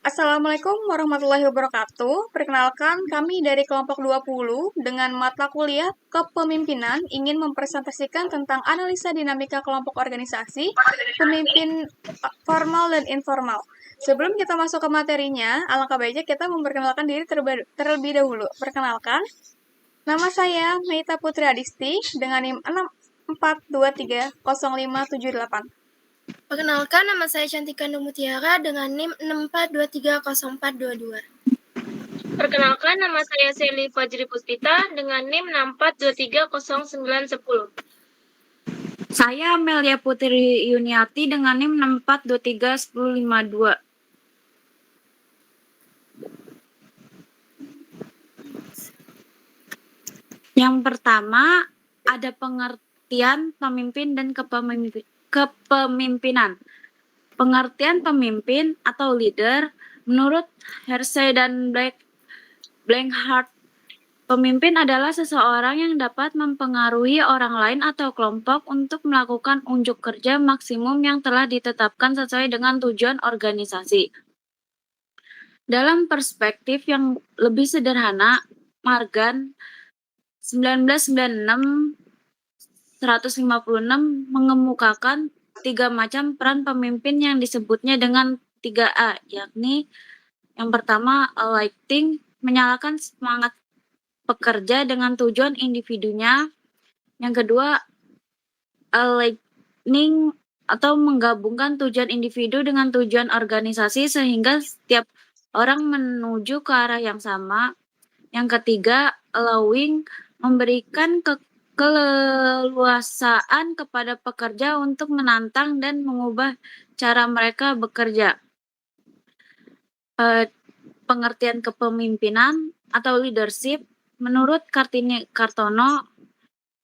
Assalamualaikum warahmatullahi wabarakatuh. Perkenalkan, kami dari kelompok 20 dengan mata kuliah Kepemimpinan ingin mempresentasikan tentang analisa dinamika kelompok organisasi, pemimpin formal dan informal. Sebelum kita masuk ke materinya, alangkah baiknya kita memperkenalkan diri terlebih dahulu. Perkenalkan, nama saya Meita Putri Adisti dengan NIM 64230578. Perkenalkan, nama saya Cantika Mutiara dengan NIM 64230422. Perkenalkan, nama saya Seli Fajri Puspita dengan NIM 64230910. Saya Amelia Putri Yuniati dengan NIM 64231052. Yang pertama, ada pengertian pemimpin dan kepemimpinan. Pengertian pemimpin atau leader menurut Hersey dan Blanchard, pemimpin adalah seseorang yang dapat mempengaruhi orang lain atau kelompok untuk melakukan unjuk kerja maksimum yang telah ditetapkan sesuai dengan tujuan organisasi. Dalam perspektif yang lebih sederhana, Morgan 1996 mengemukakan 3 macam peran pemimpin yang disebutnya dengan 3A, yakni yang pertama, aligning, menyalakan semangat pekerja dengan tujuan individunya. Yang kedua, aligning atau menggabungkan tujuan individu dengan tujuan organisasi sehingga setiap orang menuju ke arah yang sama. Yang ketiga, allowing, memberikan keleluasaan kepada pekerja untuk menantang dan mengubah cara mereka bekerja. Pengertian kepemimpinan atau leadership menurut Kartini Kartono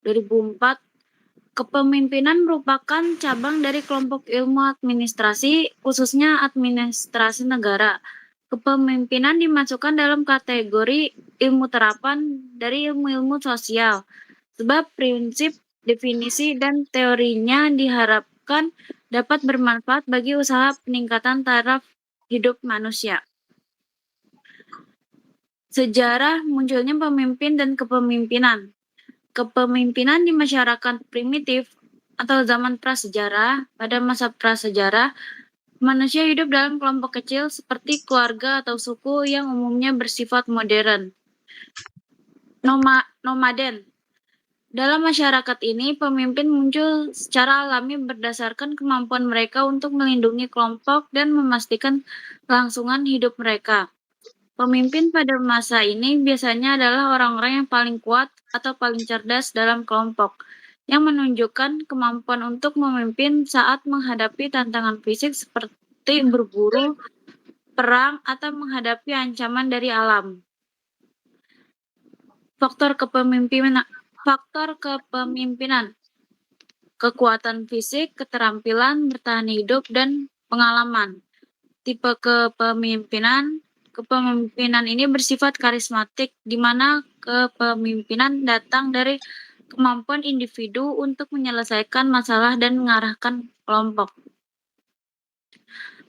2004, kepemimpinan merupakan cabang dari kelompok ilmu administrasi, khususnya administrasi negara. Kepemimpinan dimasukkan dalam kategori ilmu terapan dari ilmu-ilmu sosial, sebab prinsip, definisi, dan teorinya diharapkan dapat bermanfaat bagi usaha peningkatan taraf hidup manusia. Sejarah munculnya pemimpin dan kepemimpinan. Kepemimpinan di masyarakat primitif atau zaman prasejarah. Pada masa prasejarah, manusia hidup dalam kelompok kecil seperti keluarga atau suku yang umumnya bersifat modern. Nomaden. Dalam masyarakat ini, pemimpin muncul secara alami berdasarkan kemampuan mereka untuk melindungi kelompok dan memastikan kelangsungan hidup mereka. Pemimpin pada masa ini biasanya adalah orang-orang yang paling kuat atau paling cerdas dalam kelompok, yang menunjukkan kemampuan untuk memimpin saat menghadapi tantangan fisik seperti berburu, perang, atau menghadapi ancaman dari alam. Faktor kepemimpinan, kekuatan fisik, keterampilan, bertahan hidup, dan pengalaman. Tipe kepemimpinan ini bersifat karismatik, di mana kepemimpinan datang dari kemampuan individu untuk menyelesaikan masalah dan mengarahkan kelompok.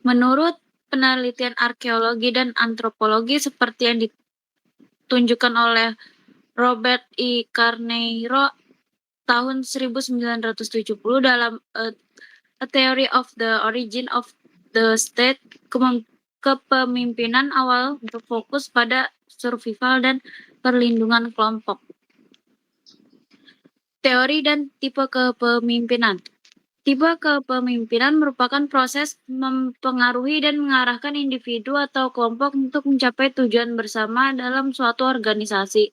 Menurut penelitian arkeologi dan antropologi seperti yang ditunjukkan oleh Robert E. Carneiro tahun 1970 dalam A Theory of the Origin of the State, kepemimpinan awal berfokus pada survival dan perlindungan kelompok. Teori dan tipe kepemimpinan. Tipe kepemimpinan merupakan proses mempengaruhi dan mengarahkan individu atau kelompok untuk mencapai tujuan bersama dalam suatu organisasi.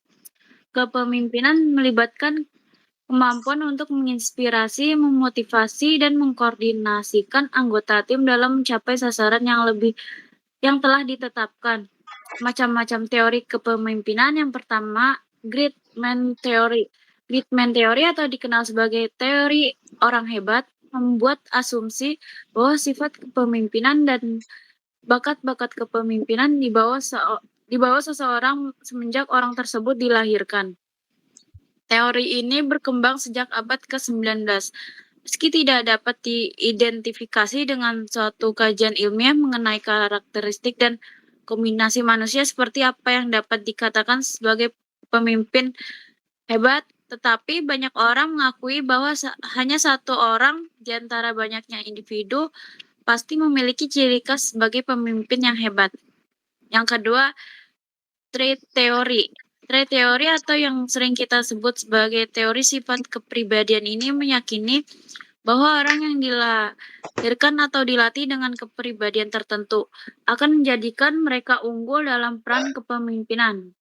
Kepemimpinan melibatkan kemampuan untuk menginspirasi, memotivasi, dan mengkoordinasikan anggota tim dalam mencapai sasaran yang telah ditetapkan. Macam-macam teori kepemimpinan. Yang pertama, Greatman Theory. Greatman Theory atau dikenal sebagai teori orang hebat membuat asumsi bahwa sifat kepemimpinan dan bakat-bakat kepemimpinan dibawa seseorang semenjak orang tersebut dilahirkan. Teori ini berkembang sejak abad ke-19. Meski tidak dapat diidentifikasi dengan suatu kajian ilmiah mengenai karakteristik dan kombinasi manusia seperti apa yang dapat dikatakan sebagai pemimpin hebat, tetapi banyak orang mengakui bahwa hanya satu orang di antara banyaknya individu pasti memiliki ciri khas sebagai pemimpin yang hebat. Yang kedua, trait teori. Trait teori atau yang sering kita sebut sebagai teori sifat kepribadian ini meyakini bahwa orang yang dilahirkan atau dilatih dengan kepribadian tertentu akan menjadikan mereka unggul dalam peran kepemimpinan.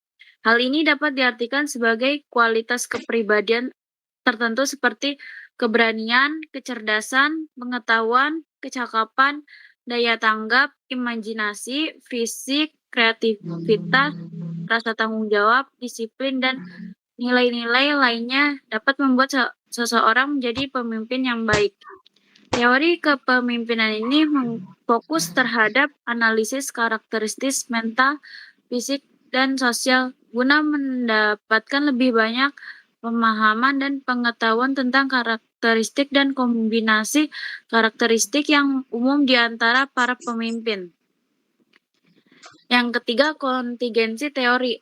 Hal ini dapat diartikan sebagai kualitas kepribadian tertentu seperti keberanian, kecerdasan, pengetahuan, kecakapan, daya tanggap, imajinasi, fisik, kreativitas, rasa tanggung jawab, disiplin, dan nilai-nilai lainnya dapat membuat seseorang menjadi pemimpin yang baik. Teori kepemimpinan ini fokus terhadap analisis karakteristik mental, fisik, dan sosial guna mendapatkan lebih banyak pemahaman dan pengetahuan tentang karakteristik dan kombinasi karakteristik yang umum di antara para pemimpin. Yang ketiga, kontingensi teori.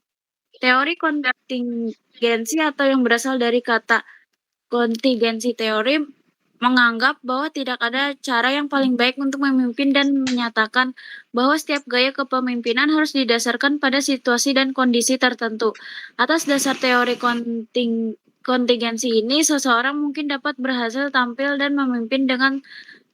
Teori kontingensi atau yang berasal dari kata kontingensi teori menganggap bahwa tidak ada cara yang paling baik untuk memimpin dan menyatakan bahwa setiap gaya kepemimpinan harus didasarkan pada situasi dan kondisi tertentu. Atas dasar teori kontingensi ini, seseorang mungkin dapat berhasil tampil dan memimpin dengan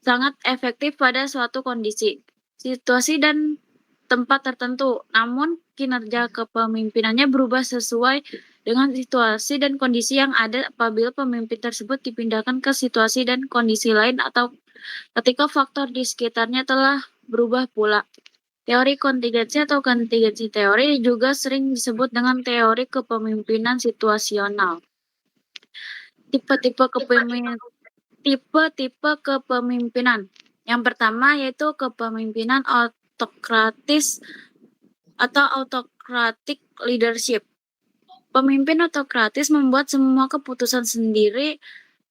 sangat efektif pada suatu kondisi, situasi, dan tempat tertentu. Namun, kinerja kepemimpinannya berubah sesuai dengan situasi dan kondisi yang ada apabila pemimpin tersebut dipindahkan ke situasi dan kondisi lain atau ketika faktor di sekitarnya telah berubah pula. Teori kontingensi atau kontingensi teori juga sering disebut dengan teori kepemimpinan situasional. Tipe-tipe kepemimpinan. Yang pertama yaitu kepemimpinan autokratis atau autocratic leadership. Pemimpin autokratis membuat semua keputusan sendiri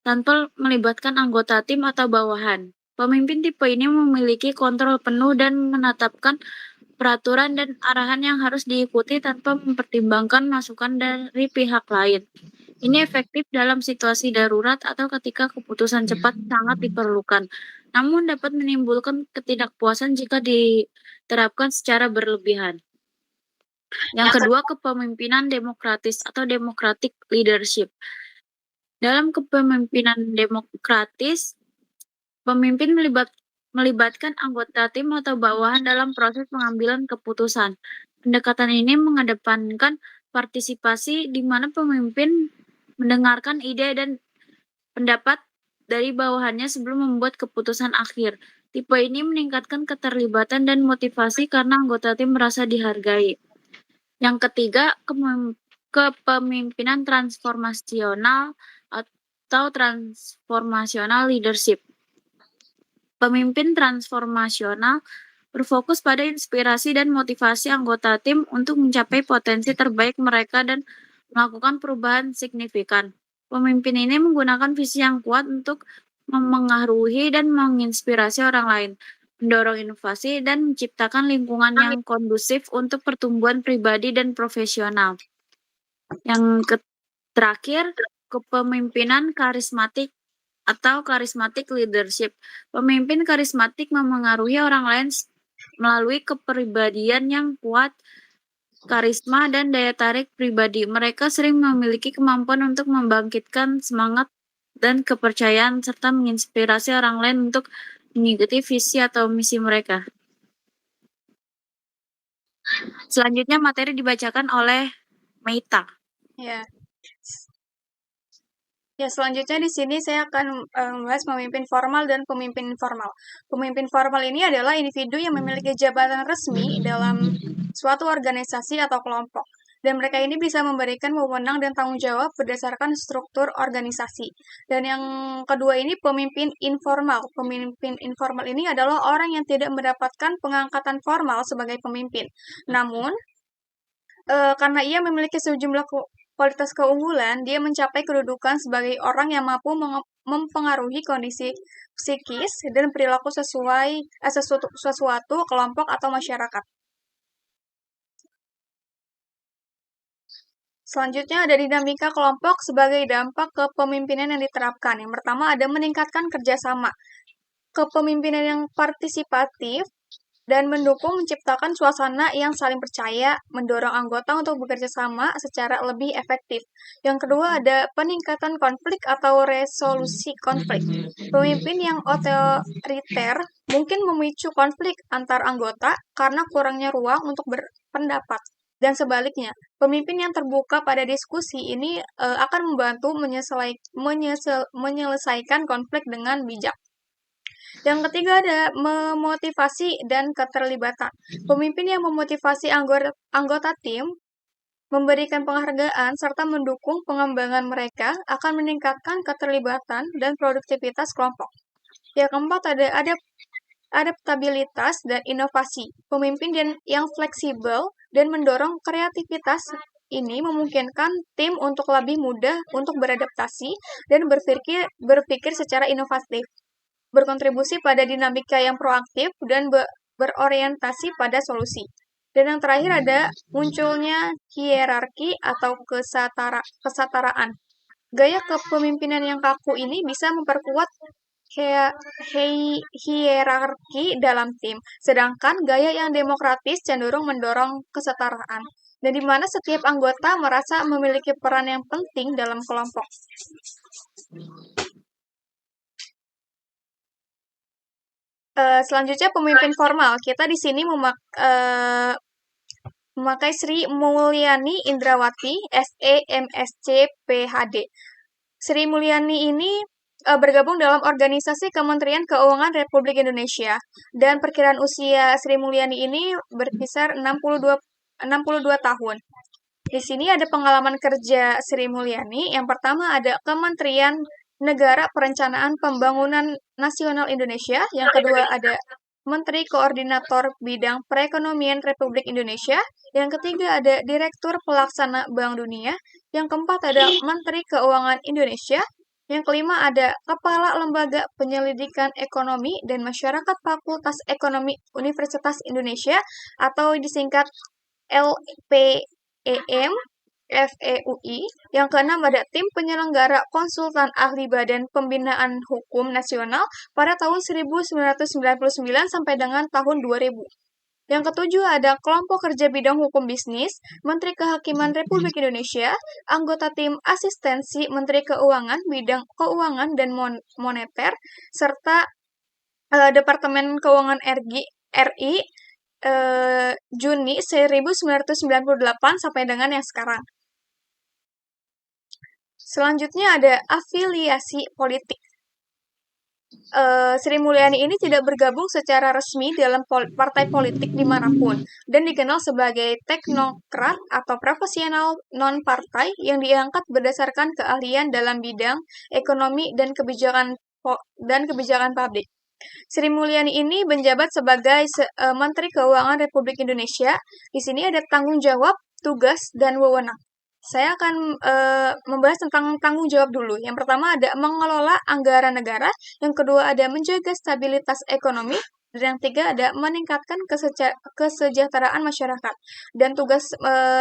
tanpa melibatkan anggota tim atau bawahan. Pemimpin tipe ini memiliki kontrol penuh dan menetapkan peraturan dan arahan yang harus diikuti tanpa mempertimbangkan masukan dari pihak lain. Ini efektif dalam situasi darurat atau ketika keputusan cepat sangat diperlukan, namun dapat menimbulkan ketidakpuasan jika diterapkan secara berlebihan. Yang kedua, kepemimpinan demokratis atau democratic leadership. Dalam kepemimpinan demokratis, pemimpin melibatkan anggota tim atau bawahan dalam proses pengambilan keputusan. Pendekatan ini mengedepankan partisipasi di mana pemimpin mendengarkan ide dan pendapat dari bawahannya sebelum membuat keputusan akhir. Tipe ini meningkatkan keterlibatan dan motivasi karena anggota tim merasa dihargai. Yang ketiga, kepemimpinan transformasional atau transformational leadership. Pemimpin transformasional berfokus pada inspirasi dan motivasi anggota tim untuk mencapai potensi terbaik mereka dan melakukan perubahan signifikan. Pemimpin ini menggunakan visi yang kuat untuk memengaruhi dan menginspirasi orang lain, mendorong inovasi, dan menciptakan lingkungan yang kondusif untuk pertumbuhan pribadi dan profesional. Yang terakhir, kepemimpinan karismatik atau charismatic leadership. Pemimpin karismatik memengaruhi orang lain melalui kepribadian yang kuat, karisma, dan daya tarik pribadi. Mereka sering memiliki kemampuan untuk membangkitkan semangat dan kepercayaan serta menginspirasi orang lain untuk mengikuti visi atau misi mereka. Selanjutnya materi dibacakan oleh Meita. Ya, selanjutnya di sini saya akan membahas pemimpin formal dan pemimpin informal. Pemimpin formal ini adalah individu yang memiliki jabatan resmi dalam suatu organisasi atau kelompok. Dan mereka ini bisa memberikan wewenang dan tanggung jawab berdasarkan struktur organisasi. Dan yang kedua ini pemimpin informal. Pemimpin informal ini adalah orang yang tidak mendapatkan pengangkatan formal sebagai pemimpin. Namun, karena ia memiliki sejumlah kualitas keunggulan, dia mencapai kedudukan sebagai orang yang mampu mempengaruhi kondisi psikis dan perilaku sesuatu kelompok atau masyarakat. Selanjutnya ada dinamika kelompok sebagai dampak kepemimpinan yang diterapkan. Yang pertama ada meningkatkan kerjasama. Kepemimpinan yang partisipatif dan mendukung menciptakan suasana yang saling percaya, mendorong anggota untuk bekerja sama secara lebih efektif. Yang kedua ada peningkatan konflik atau resolusi konflik. Pemimpin yang otoriter mungkin memicu konflik antar anggota karena kurangnya ruang untuk berpendapat. Dan sebaliknya, pemimpin yang terbuka pada diskusi ini akan membantu menyelesaikan konflik dengan bijak. Yang ketiga ada memotivasi dan keterlibatan. Pemimpin yang memotivasi anggota tim, memberikan penghargaan, serta mendukung pengembangan mereka akan meningkatkan keterlibatan dan produktivitas kelompok. Yang keempat ada adaptabilitas dan inovasi. Pemimpin yang fleksibel dan mendorong kreativitas ini memungkinkan tim untuk lebih mudah untuk beradaptasi dan berpikir secara inovatif, berkontribusi pada dinamika yang proaktif dan berorientasi pada solusi. Dan yang terakhir ada munculnya hierarki atau kesetaraan. Gaya kepemimpinan yang kaku ini bisa memperkuat hierarki dalam tim, sedangkan gaya yang demokratis cenderung mendorong kesetaraan, dan di mana setiap anggota merasa memiliki peran yang penting dalam kelompok. Selanjutnya pemimpin formal. Kita di sini memakai Sri Mulyani Indrawati, SE, MSc, PhD. Sri Mulyani ini bergabung dalam organisasi Kementerian Keuangan Republik Indonesia, dan perkiraan usia Sri Mulyani ini berkisar 62 tahun. Di sini ada pengalaman kerja Sri Mulyani. Yang pertama ada Kementerian Negara Perencanaan Pembangunan Nasional Indonesia. Yang kedua ada Menteri Koordinator Bidang Perekonomian Republik Indonesia. Yang ketiga ada Direktur Pelaksana Bank Dunia. Yang keempat ada Menteri Keuangan Indonesia. Yang kelima ada Kepala Lembaga Penyelidikan Ekonomi dan Masyarakat Fakultas Ekonomi Universitas Indonesia atau disingkat LPEM FEUI. Yang keenam ada Tim Penyelenggara Konsultan Ahli Badan Pembinaan Hukum Nasional pada tahun 1999 sampai dengan tahun 2000. Yang ketujuh ada Kelompok Kerja Bidang Hukum Bisnis, Menteri Kehakiman Republik Indonesia, anggota tim asistensi Menteri Keuangan, Bidang Keuangan dan Moneter, serta Departemen Keuangan RI Juni 1998 sampai dengan yang sekarang. Selanjutnya ada afiliasi politik. Sri Mulyani ini tidak bergabung secara resmi dalam partai politik dimanapun dan dikenal sebagai teknokrat atau profesional non-partai yang diangkat berdasarkan keahlian dalam bidang ekonomi dan kebijakan publik. Sri Mulyani ini menjabat sebagai Menteri Keuangan Republik Indonesia. Di sini ada tanggung jawab, tugas, dan wewenang. Saya akan membahas tentang tanggung jawab dulu. Yang pertama ada mengelola anggaran negara, yang kedua ada menjaga stabilitas ekonomi, dan yang ketiga ada meningkatkan kesejahteraan masyarakat. Dan tugas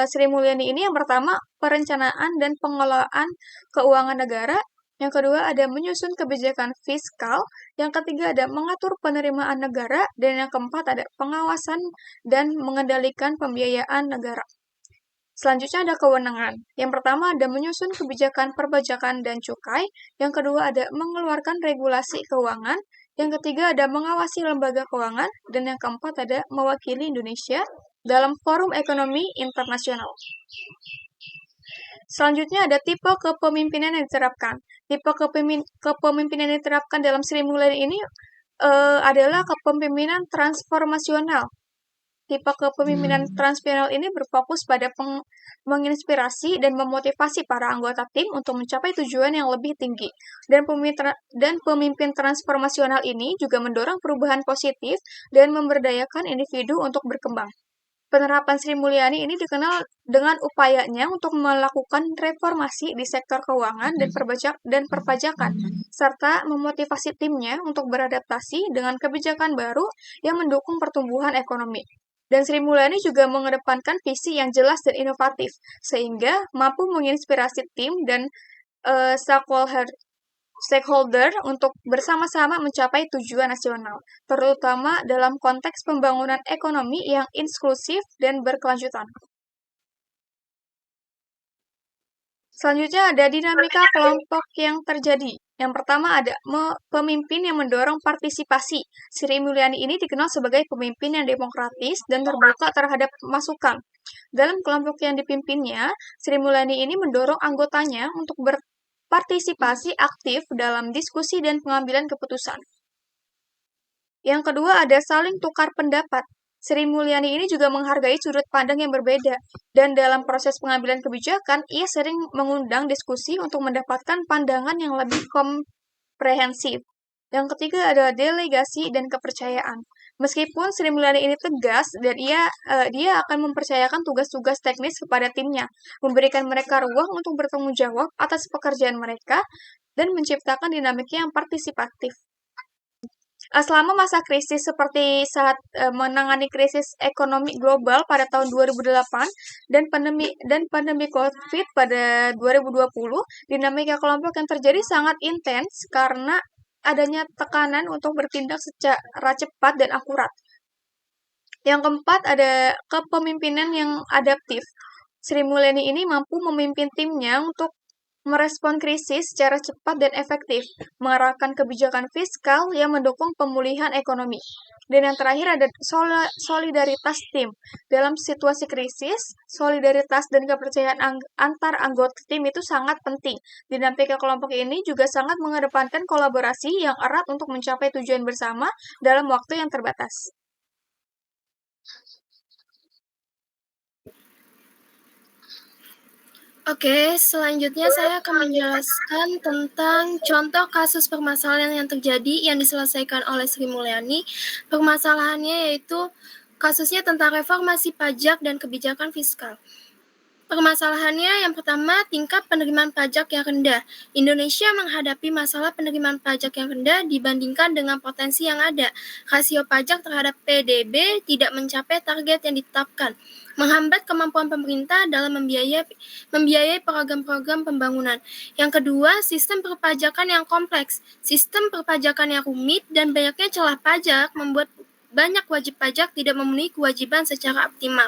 Sri Mulyani ini yang pertama perencanaan dan pengelolaan keuangan negara, yang kedua ada menyusun kebijakan fiskal, yang ketiga ada mengatur penerimaan negara, dan yang keempat ada pengawasan dan mengendalikan pembiayaan negara. Selanjutnya ada kewenangan. Yang pertama ada menyusun kebijakan perpajakan dan cukai, yang kedua ada mengeluarkan regulasi keuangan, yang ketiga ada mengawasi lembaga keuangan, dan yang keempat ada mewakili Indonesia dalam forum ekonomi internasional. Selanjutnya ada tipe kepemimpinan yang diterapkan. Tipe kepemimpinan yang diterapkan dalam Sri Mulyani ini adalah kepemimpinan transformasional. Tipe kepemimpinan transpasional ini berfokus pada menginspirasi dan memotivasi para anggota tim untuk mencapai tujuan yang lebih tinggi. Dan pemimpin transformasional ini juga mendorong perubahan positif dan memberdayakan individu untuk berkembang. Penerapan Sri Mulyani ini dikenal dengan upayanya untuk melakukan reformasi di sektor keuangan dan perpajakan, serta memotivasi timnya untuk beradaptasi dengan kebijakan baru yang mendukung pertumbuhan ekonomi. Dan Sri Mulyani juga mengedepankan visi yang jelas dan inovatif, sehingga mampu menginspirasi tim dan stakeholder untuk bersama-sama mencapai tujuan nasional, terutama dalam konteks pembangunan ekonomi yang inklusif dan berkelanjutan. Selanjutnya ada dinamika kelompok yang terjadi. Yang pertama ada pemimpin yang mendorong partisipasi. Sri Mulyani ini dikenal sebagai pemimpin yang demokratis dan terbuka terhadap masukan. Dalam kelompok yang dipimpinnya, Sri Mulyani ini mendorong anggotanya untuk berpartisipasi aktif dalam diskusi dan pengambilan keputusan. Yang kedua ada saling tukar pendapat. Sri Mulyani ini juga menghargai sudut pandang yang berbeda, dan dalam proses pengambilan kebijakan, ia sering mengundang diskusi untuk mendapatkan pandangan yang lebih komprehensif. Yang ketiga ada delegasi dan kepercayaan. Meskipun Sri Mulyani ini tegas dan dia akan mempercayakan tugas-tugas teknis kepada timnya, memberikan mereka ruang untuk bertanggung jawab atas pekerjaan mereka, dan menciptakan dinamika yang partisipatif. Selama masa krisis seperti saat menangani krisis ekonomi global pada tahun 2008 dan pandemi COVID pada 2020, dinamika kelompok yang terjadi sangat intens karena adanya tekanan untuk bertindak secara cepat dan akurat. Yang keempat ada kepemimpinan yang adaptif. Sri Mulyani ini mampu memimpin timnya untuk merespon krisis secara cepat dan efektif, mengarahkan kebijakan fiskal yang mendukung pemulihan ekonomi. Dan yang terakhir ada solidaritas tim. Dalam situasi krisis, solidaritas dan kepercayaan antar anggota tim itu sangat penting. Dinamika kelompok ini juga sangat mengedepankan kolaborasi yang erat untuk mencapai tujuan bersama dalam waktu yang terbatas. Oke, selanjutnya saya akan menjelaskan tentang contoh kasus permasalahan yang terjadi yang diselesaikan oleh Sri Mulyani. Permasalahannya yaitu kasusnya tentang reformasi pajak dan kebijakan fiskal. Permasalahannya yang pertama, tingkat penerimaan pajak yang rendah. Indonesia menghadapi masalah penerimaan pajak yang rendah dibandingkan dengan potensi yang ada. Rasio pajak terhadap PDB tidak mencapai target yang ditetapkan, menghambat kemampuan pemerintah dalam membiayai program-program pembangunan. Yang kedua, sistem perpajakan yang kompleks. Sistem perpajakan yang rumit dan banyaknya celah pajak membuat banyak wajib pajak tidak memenuhi kewajiban secara optimal.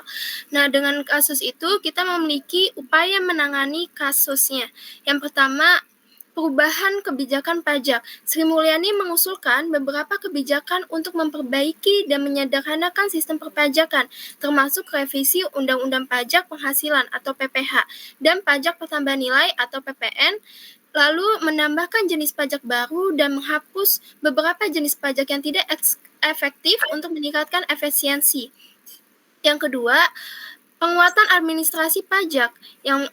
Nah, dengan kasus itu kita memiliki upaya menangani kasusnya. Yang pertama, perubahan kebijakan pajak. Sri Mulyani mengusulkan beberapa kebijakan untuk memperbaiki dan menyederhanakan sistem perpajakan, termasuk revisi Undang-Undang Pajak Penghasilan atau PPH dan Pajak Pertambahan Nilai atau PPN, lalu menambahkan jenis pajak baru dan menghapus beberapa jenis pajak yang tidak efektif untuk meningkatkan efisiensi. Yang kedua, penguatan administrasi pajak,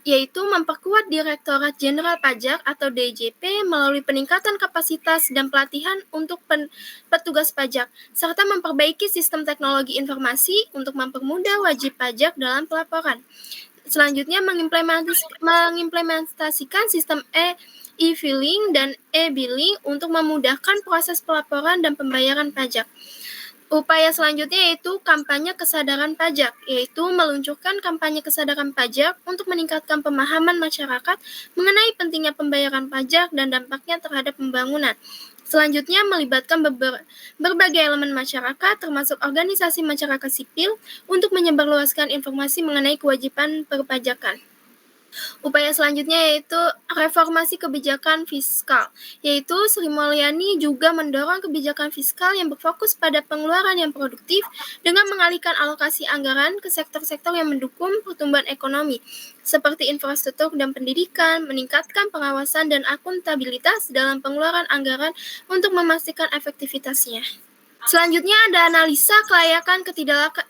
yaitu memperkuat Direktorat Jenderal Pajak atau DJP melalui peningkatan kapasitas dan pelatihan untuk petugas pajak, serta memperbaiki sistem teknologi informasi untuk mempermudah wajib pajak dalam pelaporan. Selanjutnya, mengimplementasikan sistem e-filing dan e-billing untuk memudahkan proses pelaporan dan pembayaran pajak. Upaya selanjutnya yaitu kampanye kesadaran pajak, yaitu meluncurkan kampanye kesadaran pajak untuk meningkatkan pemahaman masyarakat mengenai pentingnya pembayaran pajak dan dampaknya terhadap pembangunan. Selanjutnya, melibatkan berbagai elemen masyarakat, termasuk organisasi masyarakat sipil, untuk menyebarluaskan informasi mengenai kewajiban perpajakan. Upaya selanjutnya yaitu reformasi kebijakan fiskal, yaitu Sri Mulyani juga mendorong kebijakan fiskal yang berfokus pada pengeluaran yang produktif dengan mengalihkan alokasi anggaran ke sektor-sektor yang mendukung pertumbuhan ekonomi, seperti infrastruktur dan pendidikan, meningkatkan pengawasan dan akuntabilitas dalam pengeluaran anggaran untuk memastikan efektivitasnya. Selanjutnya ada analisa kelayakan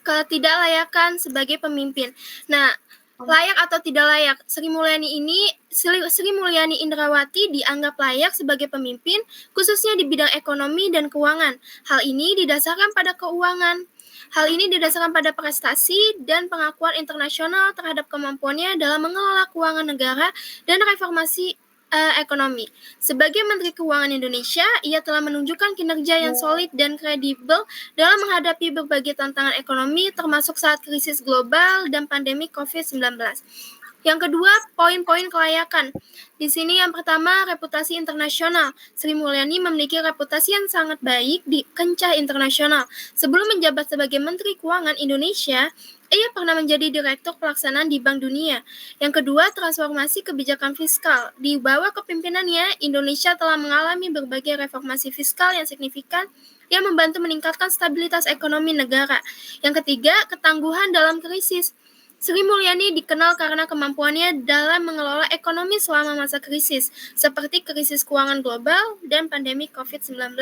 ketidaklayakan sebagai pemimpin. Nah, Layak atau tidak layak? Sri Mulyani Indrawati dianggap layak sebagai pemimpin, khususnya di bidang ekonomi dan keuangan. Hal ini didasarkan pada prestasi dan pengakuan internasional terhadap kemampuannya dalam mengelola keuangan negara dan reformasi ekonomi. Sebagai Menteri Keuangan Indonesia, ia telah menunjukkan kinerja yang solid dan kredibel dalam menghadapi berbagai tantangan ekonomi, termasuk saat krisis global dan pandemi COVID-19. Yang kedua, poin-poin kelayakan. Di sini yang pertama, reputasi internasional. Sri Mulyani memiliki reputasi yang sangat baik di kancah internasional. Sebelum menjabat sebagai Menteri Keuangan Indonesia, ia pernah menjadi Direktur Pelaksanaan di Bank Dunia. Yang kedua, transformasi kebijakan fiskal. Di bawah kepemimpinannya, Indonesia telah mengalami berbagai reformasi fiskal yang signifikan yang membantu meningkatkan stabilitas ekonomi negara. Yang ketiga, ketangguhan dalam krisis. Sri Mulyani dikenal karena kemampuannya dalam mengelola ekonomi selama masa krisis, seperti krisis keuangan global dan pandemi COVID-19.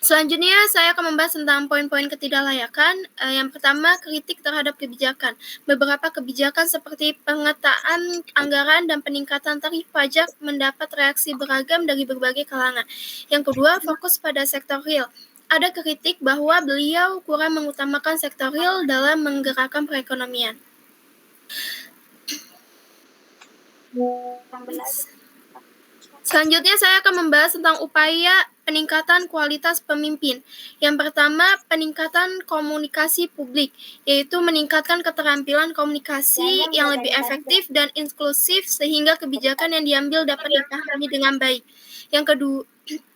Selanjutnya, saya akan membahas tentang poin-poin ketidaklayakan. Yang pertama, kritik terhadap kebijakan. Beberapa kebijakan seperti pengetaan anggaran dan peningkatan tarif pajak mendapat reaksi beragam dari berbagai kalangan. Yang kedua, fokus pada sektor real. Ada kritik bahwa beliau kurang mengutamakan sektor real dalam menggerakkan perekonomian. Selanjutnya saya akan membahas tentang upaya peningkatan kualitas pemimpin. Yang pertama, peningkatan komunikasi publik, yaitu meningkatkan keterampilan komunikasi yang lebih efektif dan inklusif sehingga kebijakan yang diambil dapat dipahami dengan baik. Yang kedua,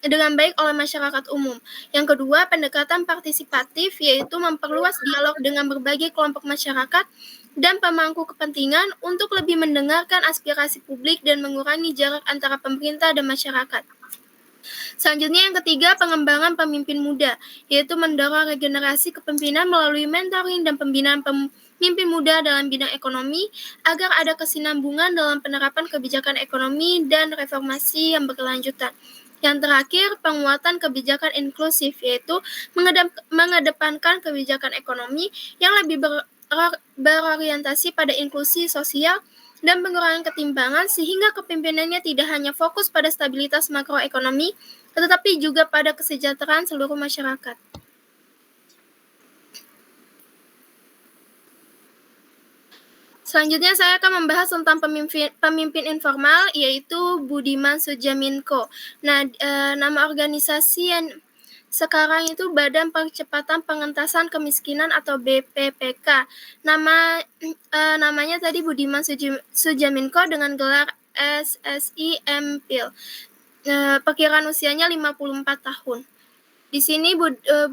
dengan baik oleh masyarakat umum. Yang kedua, pendekatan partisipatif, yaitu memperluas dialog dengan berbagai kelompok masyarakat dan pemangku kepentingan untuk lebih mendengarkan aspirasi publik dan mengurangi jarak antara pemerintah dan masyarakat. Selanjutnya yang ketiga, pengembangan pemimpin muda, yaitu mendorong regenerasi kepemimpinan melalui mentoring dan pembinaan pemimpin muda dalam bidang ekonomi agar ada kesinambungan dalam penerapan kebijakan ekonomi dan reformasi yang berkelanjutan. Yang terakhir, penguatan kebijakan inklusif, yaitu mengedepankan kebijakan ekonomi yang lebih berorientasi pada inklusi sosial dan pengurangan ketimpangan sehingga kepemimpinannya tidak hanya fokus pada stabilitas makroekonomi, tetapi juga pada kesejahteraan seluruh masyarakat. Selanjutnya saya akan membahas tentang pemimpin informal, yaitu Budiman Sujatmiko. Nama organisasi yang sekarang itu Badan Percepatan Pengentasan Kemiskinan atau BPPK. Namanya tadi Budiman Sujatmiko dengan gelar SSI MPhil. Perkiraan usianya 54 tahun. Di sini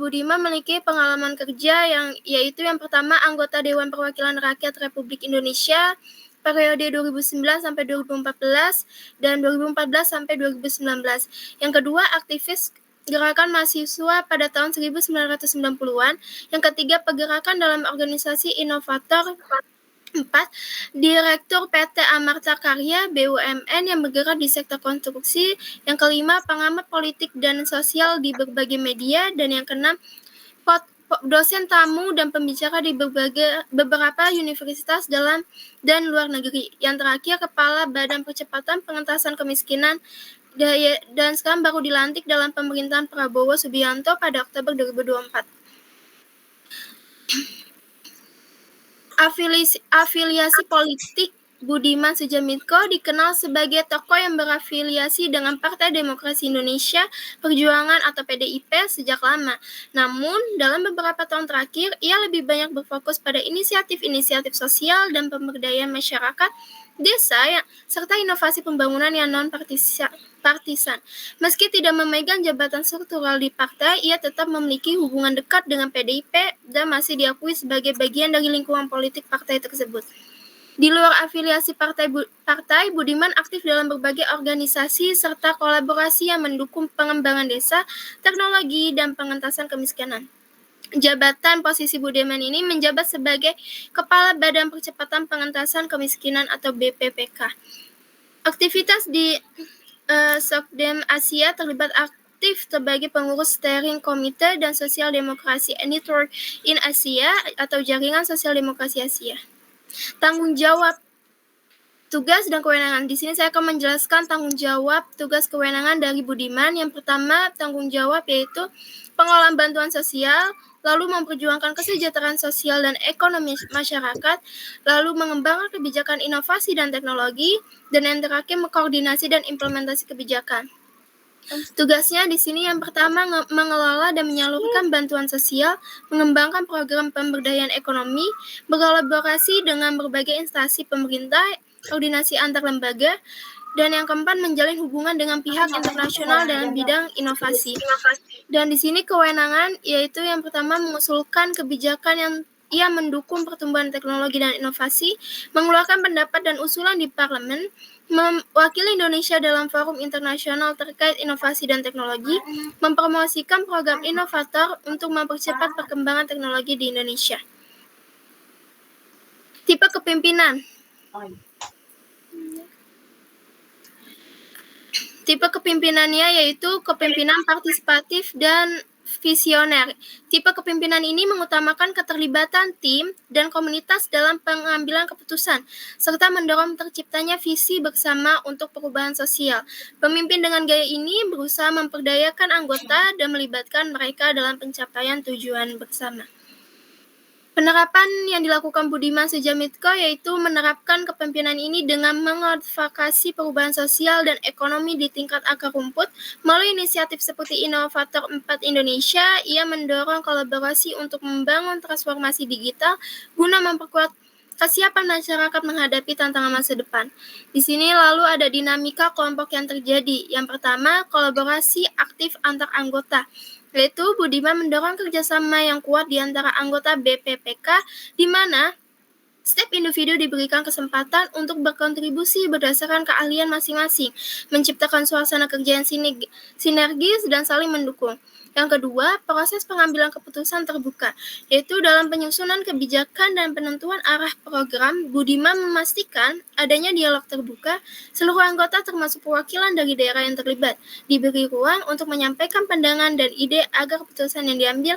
Budiman memiliki pengalaman kerja yaitu yang pertama anggota Dewan Perwakilan Rakyat Republik Indonesia periode 2009 sampai 2014 dan 2014 sampai 2019. Yang kedua, aktivis Gerakan Mahasiswa pada tahun 1990-an. Yang ketiga, pergerakan dalam organisasi inovator. 4. Direktur PT Amarta Karya BUMN yang bergerak di sektor konstruksi. Yang kelima, pengamat politik dan sosial di berbagai media. Dan yang keenam, dosen tamu dan pembicara di beberapa universitas dalam dan luar negeri. Yang terakhir, Kepala Badan Percepatan Pengentasan Kemiskinan dan sekarang baru dilantik dalam pemerintahan Prabowo Subianto pada Oktober 2024. Afiliasi politik Budiman Sujatmiko dikenal sebagai tokoh yang berafiliasi dengan Partai Demokrasi Indonesia Perjuangan atau PDIP sejak lama. Namun, dalam beberapa tahun terakhir, ia lebih banyak berfokus pada inisiatif-inisiatif sosial dan pemberdayaan masyarakat, desa, serta inovasi pembangunan yang non-partisan. Meski tidak memegang jabatan struktural di partai, ia tetap memiliki hubungan dekat dengan PDIP dan masih diakui sebagai bagian dari lingkungan politik partai tersebut. Di luar afiliasi partai, Budiman aktif dalam berbagai organisasi serta kolaborasi yang mendukung pengembangan desa, teknologi, dan pengentasan kemiskinan. Jabatan posisi Budiman ini menjabat sebagai Kepala Badan Percepatan Pengentasan Kemiskinan atau BPPK. Aktivitas di Sokdem Asia terlibat aktif sebagai pengurus Steering Komite dan Sosial Demokrasi Network in Asia atau Jaringan Sosial Demokrasi Asia. Tanggung jawab tugas dan kewenangan. Di sini saya akan menjelaskan tanggung jawab, tugas, kewenangan dari Budiman. Yang pertama, tanggung jawab yaitu pengelolaan bantuan sosial, lalu memperjuangkan kesejahteraan sosial dan ekonomi masyarakat, lalu mengembangkan kebijakan inovasi dan teknologi, dan yang terakhir mengkoordinasi dan implementasi kebijakan. Tugasnya di sini yang pertama mengelola dan menyalurkan bantuan sosial, mengembangkan program pemberdayaan ekonomi, berkolaborasi dengan berbagai instansi pemerintah, koordinasi antar lembaga, dan yang keempat menjalin hubungan dengan pihak internasional dalam bidang inovasi. Dan di sini kewenangan yaitu yang pertama mengusulkan kebijakan yang ia mendukung pertumbuhan teknologi dan inovasi, mengeluarkan pendapat dan usulan di parlemen, mewakili Indonesia dalam forum internasional terkait inovasi dan teknologi, mempromosikan program inovator untuk mempercepat perkembangan teknologi di Indonesia. Tipe kepemimpinan. Tipe kepemimpinannya yaitu kepemimpinan partisipatif dan visioner. Tipe kepemimpinan ini mengutamakan keterlibatan tim dan komunitas dalam pengambilan keputusan, serta mendorong terciptanya visi bersama untuk perubahan sosial. Pemimpin dengan gaya ini berusaha memperdayakan anggota dan melibatkan mereka dalam pencapaian tujuan bersama. Penerapan yang dilakukan Budiman Sujatmiko yaitu menerapkan kepemimpinan ini dengan mengadvokasi perubahan sosial dan ekonomi di tingkat akar rumput. Melalui inisiatif seperti Inovator 4 Indonesia, ia mendorong kolaborasi untuk membangun transformasi digital guna memperkuat kesiapan masyarakat menghadapi tantangan masa depan. Di sini lalu ada dinamika kelompok yang terjadi. Yang pertama, kolaborasi aktif antar anggota, yaitu Budiman mendorong kerjasama yang kuat di antara anggota BPPK, di mana setiap individu diberikan kesempatan untuk berkontribusi berdasarkan keahlian masing-masing, menciptakan suasana kerja yang sinergis dan saling mendukung. Yang kedua, proses pengambilan keputusan terbuka, yaitu dalam penyusunan kebijakan dan penentuan arah program, Budiman memastikan adanya dialog terbuka, seluruh anggota termasuk perwakilan dari daerah yang terlibat, diberi ruang untuk menyampaikan pandangan dan ide agar keputusan yang diambil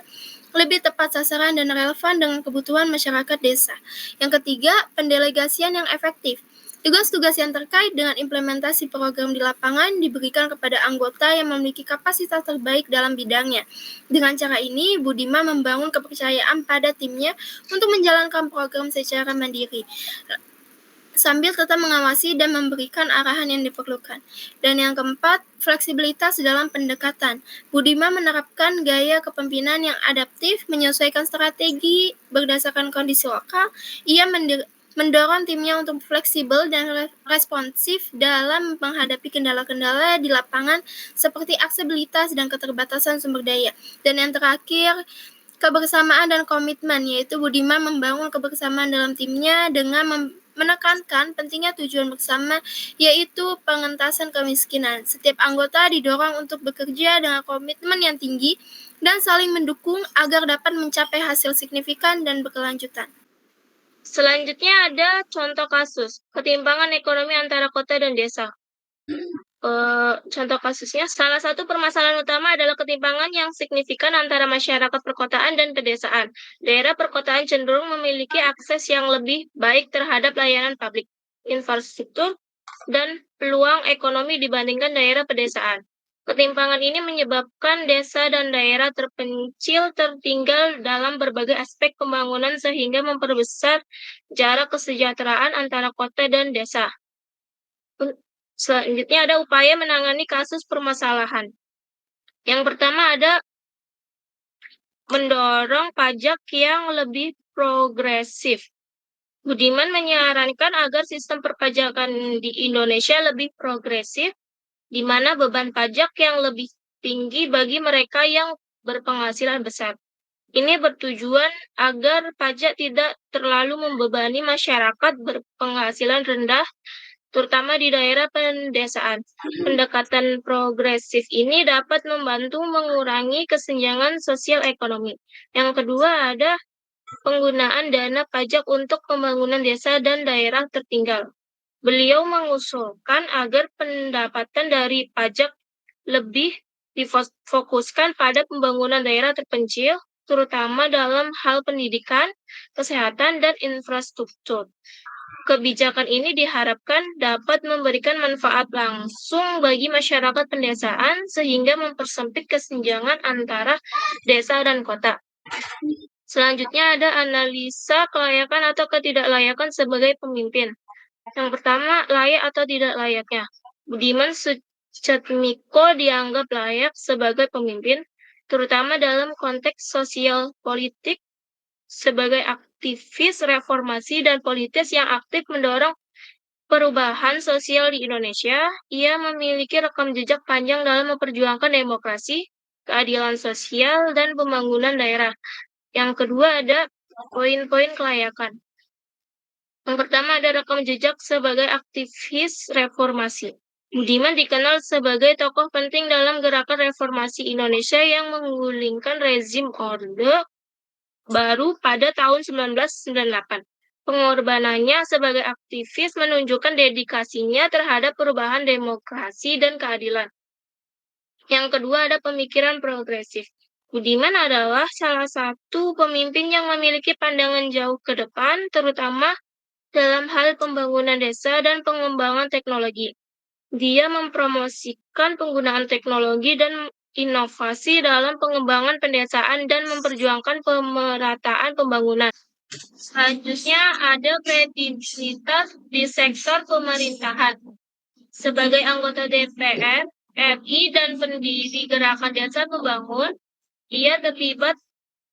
lebih tepat sasaran dan relevan dengan kebutuhan masyarakat desa. Yang ketiga, pendelegasian yang efektif. Tugas-tugas yang terkait dengan implementasi program di lapangan diberikan kepada anggota yang memiliki kapasitas terbaik dalam bidangnya. Dengan cara ini, Budiman membangun kepercayaan pada timnya untuk menjalankan program secara mandiri, sambil tetap mengawasi dan memberikan arahan yang diperlukan. Dan yang keempat, fleksibilitas dalam pendekatan. Budiman menerapkan gaya kepemimpinan yang adaptif, menyesuaikan strategi berdasarkan kondisi lokal. Ia mendorong timnya untuk fleksibel dan responsif dalam menghadapi kendala-kendala di lapangan seperti aksesibilitas dan keterbatasan sumber daya. Dan yang terakhir, kebersamaan dan komitmen, yaitu Budiman membangun kebersamaan dalam timnya dengan menekankan pentingnya tujuan bersama, yaitu pengentasan kemiskinan. Setiap anggota didorong untuk bekerja dengan komitmen yang tinggi dan saling mendukung agar dapat mencapai hasil signifikan dan berkelanjutan. Selanjutnya ada contoh kasus, ketimpangan ekonomi antara kota dan desa. Contoh kasusnya, salah satu permasalahan utama adalah ketimpangan yang signifikan antara masyarakat perkotaan dan pedesaan. Daerah perkotaan cenderung memiliki akses yang lebih baik terhadap layanan publik, infrastruktur, dan peluang ekonomi dibandingkan daerah pedesaan. Ketimpangan ini menyebabkan desa dan daerah terpencil tertinggal dalam berbagai aspek pembangunan sehingga memperbesar jarak kesejahteraan antara kota dan desa. Selanjutnya ada upaya menangani kasus permasalahan. Yang pertama ada mendorong pajak yang lebih progresif. Budiman menyarankan agar sistem perpajakan di Indonesia lebih progresif, di mana beban pajak yang lebih tinggi bagi mereka yang berpenghasilan besar. Ini bertujuan agar pajak tidak terlalu membebani masyarakat berpenghasilan rendah, terutama di daerah pedesaan. Pendekatan progresif ini dapat membantu mengurangi kesenjangan sosial ekonomi. Yang kedua ada penggunaan dana pajak untuk pembangunan desa dan daerah tertinggal. Beliau mengusulkan agar pendapatan dari pajak lebih difokuskan pada pembangunan daerah terpencil, terutama dalam hal pendidikan, kesehatan, dan infrastruktur. Kebijakan ini diharapkan dapat memberikan manfaat langsung bagi masyarakat pedesaan sehingga mempersempit kesenjangan antara desa dan kota. Selanjutnya ada analisa kelayakan atau ketidaklayakan sebagai pemimpin. Yang pertama, layak atau tidak layaknya. Budiman Sujatmiko dianggap layak sebagai pemimpin, terutama dalam konteks sosial politik, sebagai aktivis reformasi dan politis yang aktif mendorong perubahan sosial di Indonesia. Ia memiliki rekam jejak panjang dalam memperjuangkan demokrasi, keadilan sosial, dan pembangunan daerah. Yang kedua ada poin-poin kelayakan. Yang pertama ada rekam jejak sebagai aktivis reformasi. Budiman dikenal sebagai tokoh penting dalam gerakan reformasi Indonesia yang menggulingkan rezim Orde Baru pada tahun 1998. Pengorbanannya sebagai aktivis menunjukkan dedikasinya terhadap perubahan demokrasi dan keadilan. Yang kedua ada pemikiran progresif. Budiman adalah salah satu pemimpin yang memiliki pandangan jauh ke depan, terutama dalam hal pembangunan desa dan pengembangan teknologi. Dia mempromosikan penggunaan teknologi dan inovasi dalam pengembangan pedesaan dan memperjuangkan pemerataan pembangunan. Selanjutnya ada kredibilitas di sektor pemerintahan. Sebagai anggota DPR RI dan pendiri Gerakan Desa Membangun, ia terlibat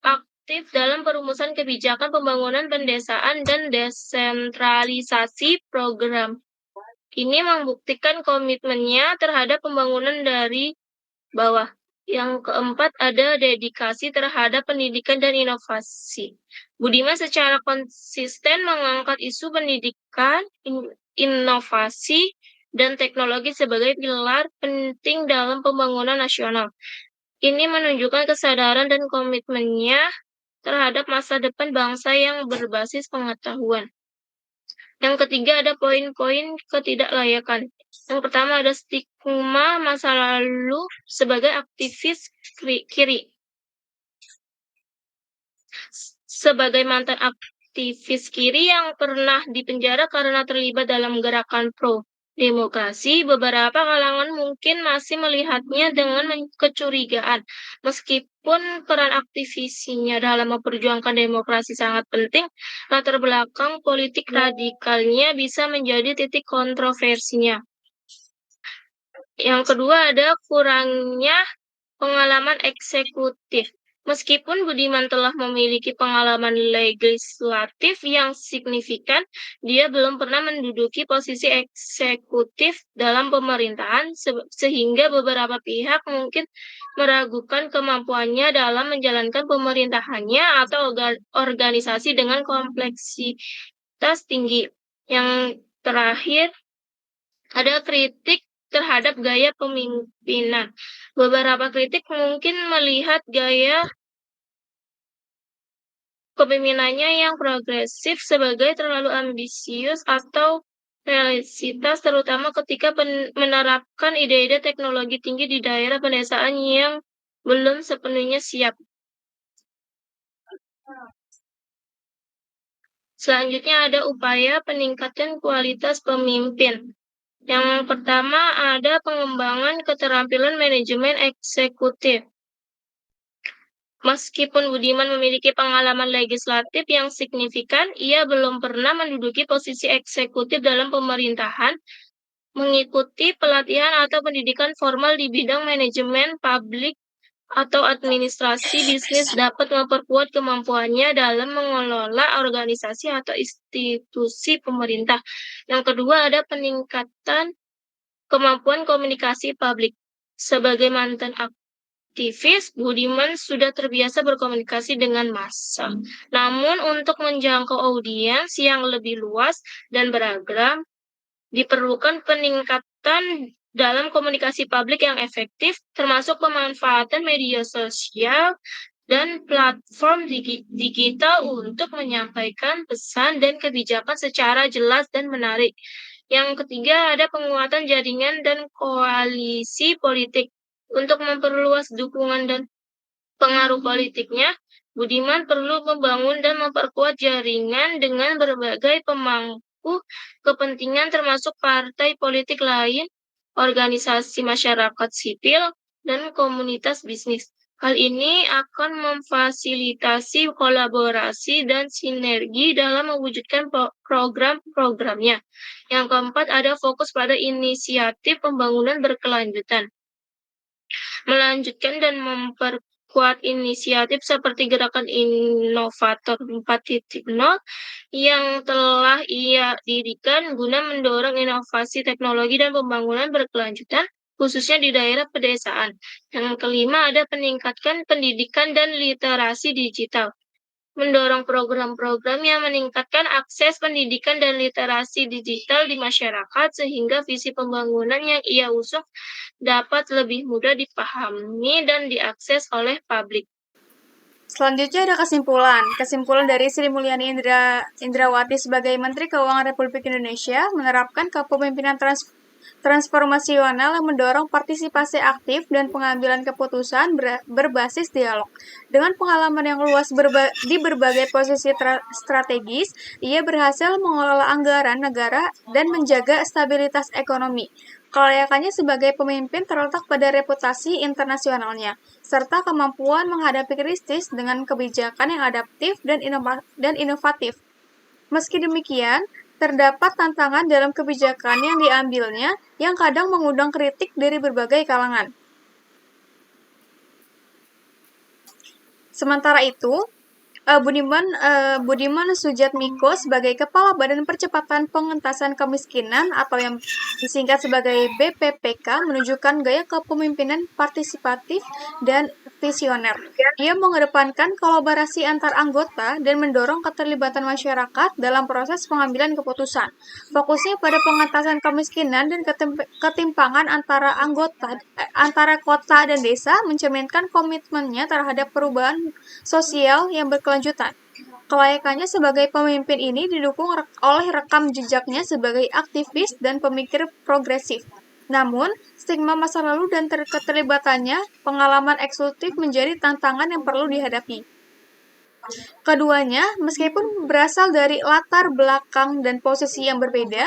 aktif dalam perumusan kebijakan pembangunan pedesaan dan desentralisasi program. Ini membuktikan komitmennya terhadap pembangunan dari bawah. Yang keempat ada dedikasi terhadap pendidikan dan inovasi. Budiman secara konsisten mengangkat isu pendidikan, inovasi, dan teknologi sebagai pilar penting dalam pembangunan nasional. Ini menunjukkan kesadaran dan komitmennya terhadap masa depan bangsa yang berbasis pengetahuan. Yang ketiga ada poin-poin ketidaklayakan. Yang pertama ada stigma masa lalu sebagai aktivis kiri. Sebagai mantan aktivis kiri yang pernah dipenjara karena terlibat dalam gerakan pro demokrasi, beberapa kalangan mungkin masih melihatnya dengan kecurigaan. Meskipun peran aktivisinya dalam memperjuangkan demokrasi sangat penting, latar belakang politik radikalnya bisa menjadi titik kontroversinya. Yang kedua ada kurangnya pengalaman eksekutif. Meskipun Budiman telah memiliki pengalaman legislatif yang signifikan, dia belum pernah menduduki posisi eksekutif dalam pemerintahan, sehingga beberapa pihak mungkin meragukan kemampuannya dalam menjalankan pemerintahannya atau organisasi dengan kompleksitas tinggi. Yang terakhir, ada kritik terhadap gaya pemimpinan. Beberapa kritik mungkin melihat gaya kepemimpinannya yang progresif sebagai terlalu ambisius atau realitas, terutama ketika menerapkan ide-ide teknologi tinggi di daerah pedesaan yang belum sepenuhnya siap. Selanjutnya ada upaya peningkatan kualitas pemimpin. Yang pertama ada pengembangan keterampilan manajemen eksekutif. Meskipun Budiman memiliki pengalaman legislatif yang signifikan, ia belum pernah menduduki posisi eksekutif dalam pemerintahan. Mengikuti pelatihan atau pendidikan formal di bidang manajemen publik atau administrasi bisnis dapat memperkuat kemampuannya dalam mengelola organisasi atau institusi pemerintah. Yang kedua ada peningkatan kemampuan komunikasi publik. Sebagai mantan aktivis, Budiman sudah terbiasa berkomunikasi dengan massa. Namun untuk menjangkau audiens yang lebih luas dan beragam, diperlukan peningkatan dalam komunikasi publik yang efektif, termasuk pemanfaatan media sosial dan platform digital untuk menyampaikan pesan dan kebijakan secara jelas dan menarik. Yang ketiga ada penguatan jaringan dan koalisi politik. Untuk memperluas dukungan dan pengaruh politiknya, Budiman perlu membangun dan memperkuat jaringan dengan berbagai pemangku kepentingan termasuk partai politik lain, organisasi masyarakat sipil, dan komunitas bisnis. Hal ini akan memfasilitasi kolaborasi dan sinergi dalam mewujudkan program-programnya. Yang keempat, ada fokus pada inisiatif pembangunan berkelanjutan. Melanjutkan dan memperkuat inisiatif seperti Gerakan Inovator 4.0 yang telah ia dirikan guna mendorong inovasi teknologi dan pembangunan berkelanjutan, khususnya di daerah pedesaan. Yang kelima, ada peningkatkan pendidikan dan literasi digital. Mendorong program-program yang meningkatkan akses pendidikan dan literasi digital di masyarakat sehingga visi pembangunan yang ia usung dapat lebih mudah dipahami dan diakses oleh publik. Selanjutnya ada kesimpulan. Kesimpulan dari Sri Mulyani Indrawati sebagai Menteri Keuangan Republik Indonesia menerapkan kepemimpinan transformasional yang mendorong partisipasi aktif dan pengambilan keputusan berbasis dialog. Dengan pengalaman yang luas di berbagai posisi strategis, ia berhasil mengelola anggaran negara dan menjaga stabilitas ekonomi. Kelayakannya sebagai pemimpin terletak pada reputasi internasionalnya, serta kemampuan menghadapi krisis dengan kebijakan yang adaptif dan inovatif. Meski demikian, terdapat tantangan dalam kebijakan yang diambilnya yang kadang mengundang kritik dari berbagai kalangan. Sementara itu, Budiman Sujatmiko sebagai Kepala Badan Percepatan Pengentasan Kemiskinan atau yang disingkat sebagai BPPK menunjukkan gaya kepemimpinan partisipatif dan visioner. Ia mengedepankan kolaborasi antar anggota dan mendorong keterlibatan masyarakat dalam proses pengambilan keputusan. Fokusnya pada pengentasan kemiskinan dan ketimpangan antara kota dan desa mencerminkan komitmennya terhadap perubahan sosial yang berkelanjutan. Kelayakannya sebagai pemimpin ini didukung oleh rekam jejaknya sebagai aktivis dan pemikir progresif. Namun, stigma masa lalu dan keterlibatannya, pengalaman eksekutif menjadi tantangan yang perlu dihadapi. Keduanya, meskipun berasal dari latar belakang dan posisi yang berbeda,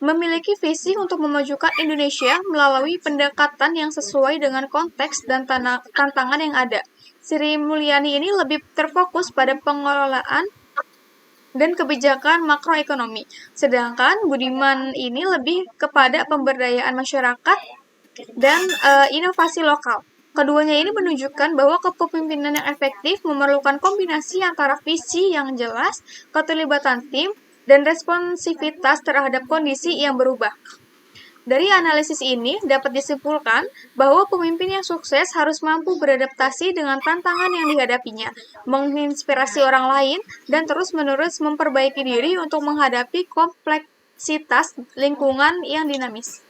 memiliki visi untuk memajukan Indonesia melalui pendekatan yang sesuai dengan konteks dan tantangan yang ada. Sri Mulyani ini lebih terfokus pada pengelolaan dan kebijakan makroekonomi, sedangkan Budiman ini lebih kepada pemberdayaan masyarakat dan inovasi lokal. Keduanya ini menunjukkan bahwa kepemimpinan yang efektif memerlukan kombinasi antara visi yang jelas, keterlibatan tim, dan responsivitas terhadap kondisi yang berubah. Dari analisis ini dapat disimpulkan bahwa pemimpin yang sukses harus mampu beradaptasi dengan tantangan yang dihadapinya, menginspirasi orang lain, dan terus-menerus memperbaiki diri untuk menghadapi kompleksitas lingkungan yang dinamis.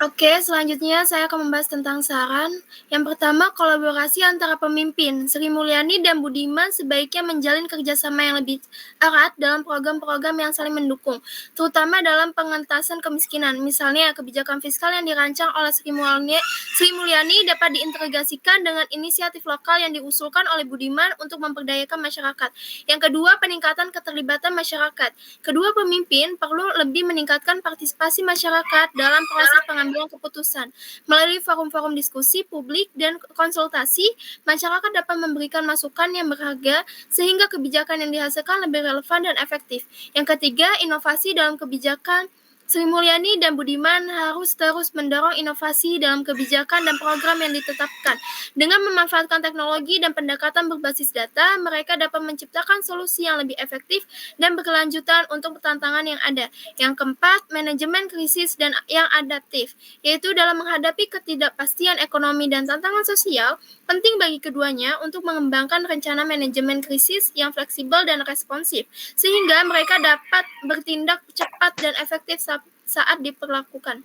Oke, selanjutnya saya akan membahas tentang saran. Yang pertama, kolaborasi antara pemimpin. Sri Mulyani dan Budiman sebaiknya menjalin kerjasama yang lebih erat dalam program-program yang saling mendukung, terutama dalam pengentasan kemiskinan. Misalnya, kebijakan fiskal yang dirancang oleh Sri Mulyani dapat diintegrasikan dengan inisiatif lokal yang diusulkan oleh Budiman untuk memperdayakan masyarakat. Yang kedua, peningkatan keterlibatan masyarakat. Kedua pemimpin perlu lebih meningkatkan partisipasi masyarakat dalam proses pengambilan keputusan. Melalui forum-forum diskusi publik dan konsultasi, masyarakat dapat memberikan masukan yang berharga sehingga kebijakan yang dihasilkan lebih relevan dan efektif. Yang ketiga, inovasi dalam kebijakan. Sri Mulyani dan Budiman harus terus mendorong inovasi dalam kebijakan dan program yang ditetapkan. Dengan memanfaatkan teknologi dan pendekatan berbasis data, mereka dapat menciptakan solusi yang lebih efektif dan berkelanjutan untuk tantangan yang ada. Yang keempat, manajemen krisis dan yang adaptif, yaitu dalam menghadapi ketidakpastian ekonomi dan tantangan sosial, penting bagi keduanya untuk mengembangkan rencana manajemen krisis yang fleksibel dan responsif, sehingga mereka dapat bertindak cepat dan efektif saat diperlakukan.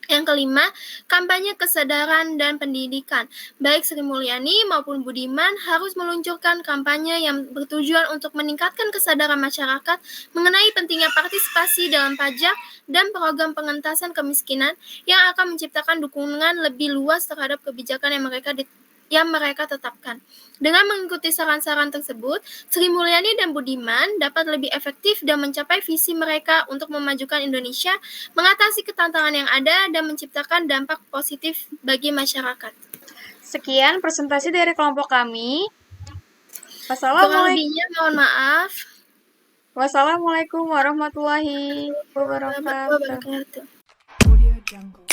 Yang kelima, kampanye kesadaran dan pendidikan. Baik Sri Mulyani maupun Budiman harus meluncurkan kampanye yang bertujuan untuk meningkatkan kesadaran masyarakat mengenai pentingnya partisipasi dalam pajak dan program pengentasan kemiskinan yang akan menciptakan dukungan lebih luas terhadap kebijakan yang mereka yang mereka tetapkan. Dengan mengikuti saran-saran tersebut, Sri Mulyani dan Budiman dapat lebih efektif dan mencapai visi mereka untuk memajukan Indonesia, mengatasi ketantangan yang ada, dan menciptakan dampak positif bagi masyarakat. Sekian presentasi dari kelompok kami. Kurang lebihnya mohon maaf. Wassalamualaikum warahmatullahi wabarakatuh. Wabarakatuh.